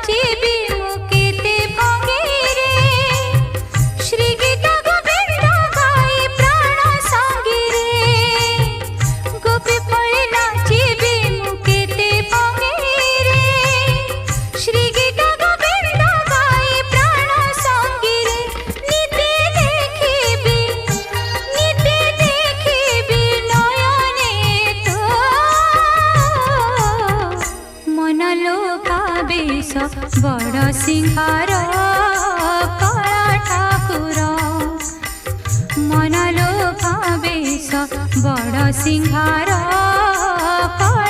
नाचिबी मु केते भंगीरे श्री गीता गोविंद गाई प्राण संगीरे गोपी फले नाचिबी मु केते भंगीरे श्री गीता गोविंद गाई प्राण संगीरे नीते देखिबी नयने तो मन लोभावे बड़ सिंहार कला ठाकुर मन लोभावे बड़ सिंहार कला